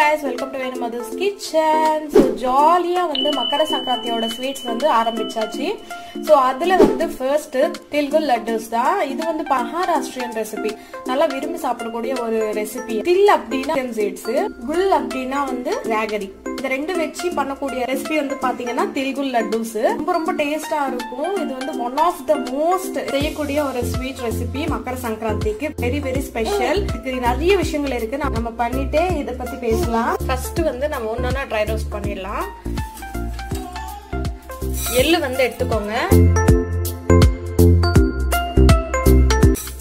guys, welcome to Mother's Kitchen. So jolly-ஆ வந்து மக்கர சங்கராந்தியோட sweets வந்து ஆரம்பிச்சாச்சு. So அதுல வந்து first Til Gul Ladoos தான். இது வந்து Maharashtrian recipe. நல்லா விரும்பி சாப்பிடக்கூடிய ஒரு ரெசிபி. Til அப்படினா seeds, Gul அப்படினா வந்து Jaggery. இந்த ரெண்டு வெச்சி பண்ணக்கூடிய ரெசிபி வந்து பாத்தீங்கன்னா Til Gul Ladoos. ரொம்ப டேஸ்டா இருக்கும். இது வந்து one of the most செய்யக்கூடிய ஒரு ஸ்வீட் ரெசிபி மக்கர சங்கராந்திக்கு. very special. இதுக்கு நிறைய விஷயங்கள் இருக்கு. நம்ம பண்ணிட்டே இத பத்தி பேசலாம். ஃபர்ஸ்ட் வந்து நம்ம ஒண்ணா ட்ரை ரோஸ்ட் பண்ணிடலாம். எள்ளு வந்து எடுத்துக்கோங்க.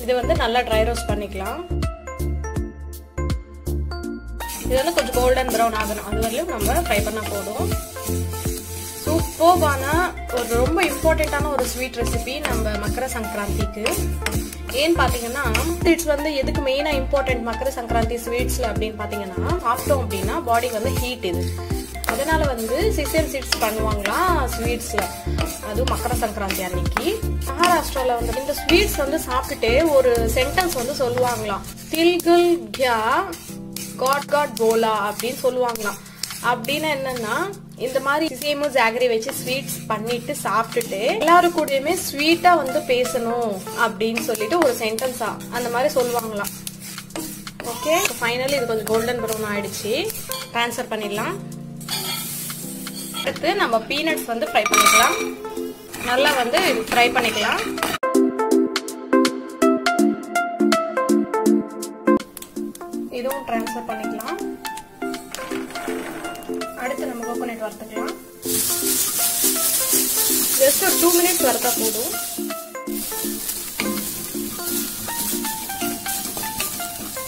இது வந்து நல்லா ட்ரை ரோஸ்ட் பண்ணிக்கலாம். இது வந்து கொஞ்சம் கோல்டன் பிரவுன் ஆகணும். அது வரையும் நம்ம ஃப்ரை பண்ணா போதும். சூப்பரான ஒரு ரொம்ப இம்பார்ட்டன்ட்டான ஒரு ஸ்வீட் ரெசிபி நம்ம மக்கர சங்கராந்திக்கு. ஏன் பாத்தீங்கன்னா ஸ்வீட்ஸ் வந்து எதுக்கு மெயினா இம்பார்ட்டன்ட் மக்கர சங்கராந்தி ஸ்வீட்ஸ்ல அப்படின்னு பாத்தீங்கன்னா சாப்பிட்டோம் அப்படின்னா பாடி வந்து ஹீட் இது. அதனால வந்து சிசேம் சீட்ஸ் பண்ணுவாங்களாம் ஸ்வீட்ஸ்ல. அதுவும் மக்கர சங்கராந்தி அன்னைக்கு மகாராஷ்டிரால வந்து இந்த ஸ்வீட்ஸ் வந்து சாப்பிட்டுட்டு ஒரு சென்டென்ஸ் வந்து சொல்லுவாங்களாம். தில் குல் காட் போலா அப்படின்னு சொல்லுவாங்களாம். அப்படின்னு என்னன்னா இந்த மாதிரி சிசேமும் ஜாகரி வச்சு ஸ்வீட்ஸ் பண்ணிட்டு சாப்பிட்டுட்டு எல்லாரும் கூடயுமே ஸ்வீட்டா வந்து பேசணும் அப்படின்னு சொல்லிட்டு ஒரு சென்டென்ஸா அந்த மாதிரி சொல்லுவாங்களாம். ஓகே, ஃபைனலி இது கொஞ்சம் கோல்டன் ப்ரௌன் ஆயிடுச்சு. ட்ரான்ஸ்ஃபர் பண்ணிடலாம். அடுத்து நம்ம பீனட்ஸ் வந்து ஃப்ரை பண்ணிக்கலாம். நல்லா வந்து ஃப்ரை பண்ணிக்கலாம். இதுவும் ட்ரான்ஸ்ஃபர் பண்ணிக்கலாம். அடுத்து நம்ம கோகோனட் வறுத்துக்கலாம். ஜஸ்ட் ஒரு 2 minutes வறுத்தா போதும்.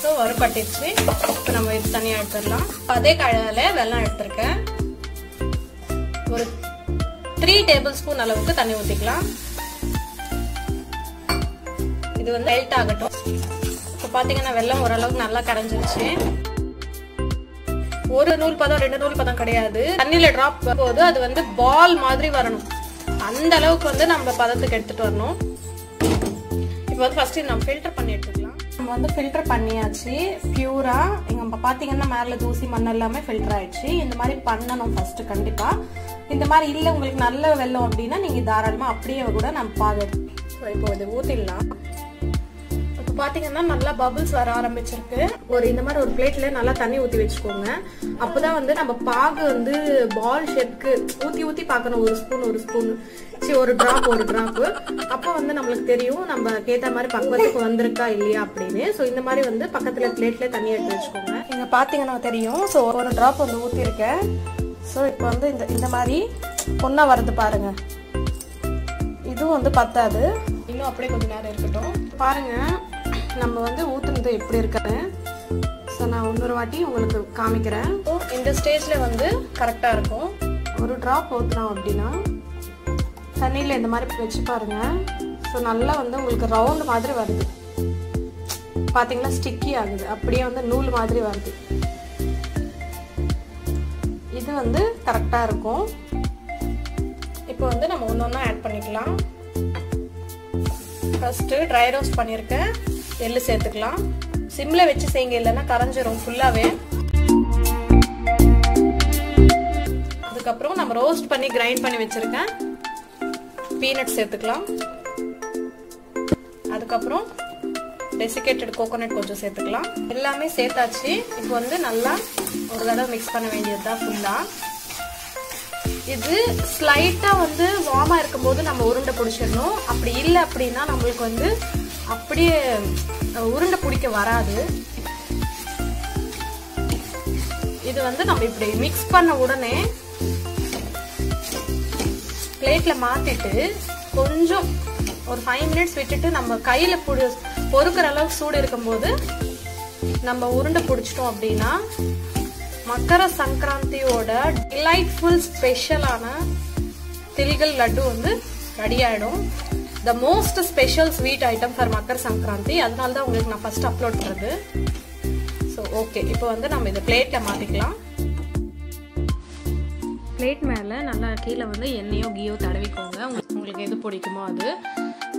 ஸோ வறுபட்டுச்சு. இப்போ நம்ம இது தனியாக எடுத்துடலாம். அதே கடாயில வெல்லம் எடுத்திருக்கேன். ஒரு 3 tablespoon அளவுக்கு தண்ணி ஊற்றிக்கலாம். இது வந்து மெல்ட் ஆகட்டும். இப்போ பார்த்தீங்கன்னா வெல்லம் ஓரளவுக்கு நல்லா கரைஞ்சிருச்சு. ஒரு நூல் பதம் 2 நூல் பதம் கிடையாது. தண்ணியில டிராப் போது அது வந்து பால் மாதிரி வரணும். அந்த அளவுக்கு வந்து நம்ம பதத்துக்கு எடுத்துட்டு வரணும். இப்போ வந்து ஃபர்ஸ்ட் நம்ம ஃபில்டர் பண்ணி எடுத்துக்கலாம். நம்ம வந்து ஃபில்டர் பண்ணியாச்சு பியூரா. இங்க பாத்தீங்கன்னா மேல தூசி மண் எல்லாமே ஃபில்டர் ஆயிடுச்சு. இந்த மாதிரி பண்ணணும் ஃபர்ஸ்ட் கண்டிப்பா. இந்த மாதிரி இல்ல உங்களுக்கு நல்ல வெல்லம் அப்படின்னா நீங்க தாராளமா அப்படியே கூட நம்ம பாகு. இப்போ இது ஊத்திடலாம். பாத்தீங்கன்னா நல்லா பபிள்ஸ் வர ஆரம்பிச்சிருக்கு. ஒரு இந்த மாதிரி ஒரு பிளேட்ல நல்லா தண்ணி ஊத்தி வச்சுக்கோங்க. அப்பதான் வந்து நம்ம பாகு வந்து பால் ஷேப்க்கு ஊத்தி பார்க்கணும். ஒரு ஸ்பூன் சரி ஒரு டிராப் அப்ப வந்து நம்மளுக்கு தெரியும் நம்ம கேட்ட மாதிரி பக்குவத்துக்கு வந்திருக்கா இல்லையா அப்படின்னு. சோ இந்த மாதிரி வந்து பக்கத்துல பிளேட்ல தண்ணி எடுத்து வச்சுக்கோங்க. இங்க பாத்தீங்கன்னா தெரியும். சோ ஒரு டிராப் வந்து ஊத்தி இருக்கேன். சோ இப்போ வந்து இந்த மாதிரி ஒன்னா வருது பாருங்க. இதுவும் வந்து பத்தாது. இன்னும் அப்படியே கொஞ்ச நேரம் இருக்கட்டும். பாருங்க நம்ம வந்து ஊத்துனது எப்படி இருக்காரு. ஸோ நான் இன்னொரு வாட்டி உங்களுக்கு காமிக்கிறேன். இந்த ஸ்டேஜ்ல வந்து கரெக்டா இருக்கும். ஒரு டிராப் ஊத்துனோம் அப்படின்னா தண்ணியில இந்த மாதிரி வச்சு பாருங்க. ஸோ நல்லா வந்து உங்களுக்கு ரவுண்ட் மாதிரி வருது. பாத்தீங்களா ஸ்டிக்கி ஆகுது. அப்படியே வந்து நூல் மாதிரி வருது. இது வந்து கரெக்டா இருக்கும். இப்போ வந்து நம்ம ஒன்னொன்னா ஆட் பண்ணிக்கலாம். ஃபர்ஸ்ட் ட்ரை ரோஸ்ட் பண்ணிருக்கேன். எள்ளு சேர்த்துக்கலாம். சிம்ல வச்சு செய்யுங்க, இல்லைன்னா கரைஞ்சிரும் ஃபுல்லாவே. அதுக்கப்புறம் நம்ம ரோஸ்ட் பண்ணி கிரைண்ட் பண்ணி வச்சிருக்கேன் பீனட் சேர்த்துக்கலாம். அதுக்கப்புறம் டெசிகேட்டட் கோகோனட் கொஞ்சம் சேர்த்துக்கலாம். எல்லாமே சேர்த்தாச்சு. இப்போ வந்து நல்லா ஒரு தடவை மிக்ஸ் பண்ண வேண்டியதுதான் ஃபுல்லா. இது ஸ்லைட்டா வந்து வார்மா இருக்கும் போது நம்ம உருண்டை பிடிச்சிடணும். அப்படி இல்லை அப்படின்னா நம்மளுக்கு வந்து அப்படியே உருண்டை பிடிக்க வராது. இது வந்து நம்ம இப்படி மிக்ஸ் பண்ண உடனே பிளேட்ல மாத்திட்டு கொஞ்சம் ஒரு 5 minutes விட்டுட்டு நம்ம கையில பொறுக்கிற அளவுக்கு சூடு இருக்கும் போது நம்ம உருண்டை பிடிச்சிட்டோம் அப்படின்னா மக்கர சங்கராந்தியோட டிலைட்ஃபுல் ஸ்பெஷலான Til Gul Ladoo வந்து ரெடி ஆயிடும். The most special sweet item for Makar Sankranti. அதனால தான் உங்களுக்கு நான் ஃபர்ஸ்ட் அப்லோட் பண்றது. ஸோ ஓகே, இப்போ வந்து நம்ம இதை பிளேட்ல மாத்திக்கலாம். பிளேட் மேல நல்லா கீழே வந்து எண்ணெயோ கீயோ தடவிக்கோங்க. உங்களுக்கு எது பிடிக்குமோ அது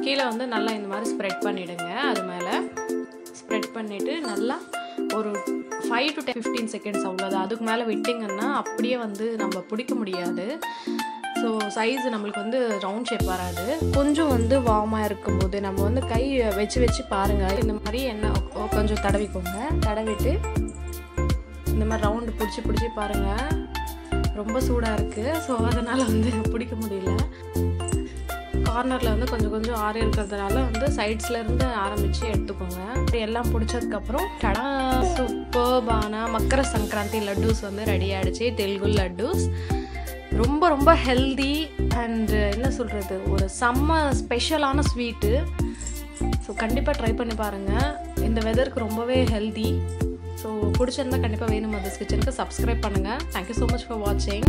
கீழே வந்து நல்லா இந்த மாதிரி ஸ்ப்ரெட் பண்ணிடுங்க. அது மேல ஸ்ப்ரெட் பண்ணிட்டு நல்லா ஒரு 5 to 15 செகண்ட்ஸ் அவ்வளோதான். அதுக்கு மேலே விட்டிங்கன்னா அப்படியே வந்து நம்ம பிடிக்க முடியாது. ஸோ சைஸ் நம்மளுக்கு வந்து ரவுண்ட் ஷேப் வராது. கொஞ்சம் வந்து வார்மாக இருக்கும்போது நம்ம வந்து கை வச்சு பாருங்கள். இந்த மாதிரி எண்ணெய் கொஞ்சம் தடவிக்கோங்க. தடவிட்டு இந்த மாதிரி ரவுண்டு பிடிச்சி பாருங்கள். ரொம்ப சூடாக இருக்குது. ஸோ அதனால் வந்து பிடிக்க முடியல. கார்னரில் வந்து கொஞ்சம் ஆறி இருக்கிறதுனால வந்து சைட்ஸ்லேருந்து ஆரம்பித்து எடுத்துக்கோங்க. எல்லாம் பிடிச்சதுக்கப்புறம் டடா, சூப்பர்பான மக்கர சங்கராந்தி லட்டூஸ் வந்து ரெடி ஆகிடுச்சு. டில் குல் லட்டூஸ் ரொம்ப ஹெல்தி அண்ட் என்ன சொல்கிறது, ஒரு செம்ம ஸ்பெஷலான ஸ்வீட்டு. ஸோ கண்டிப்பாக ட்ரை பண்ணி பாருங்கள். இந்த வெதருக்கு ரொம்பவே ஹெல்தி. ஸோ பிடிச்சிருந்தா கண்டிப்பாக வேணும் மதர்ஸ் கிச்சனுக்கு சப்ஸ்கிரைப் பண்ணுங்கள். தேங்க்யூ ஸோ மச் ஃபார் வாட்சிங்.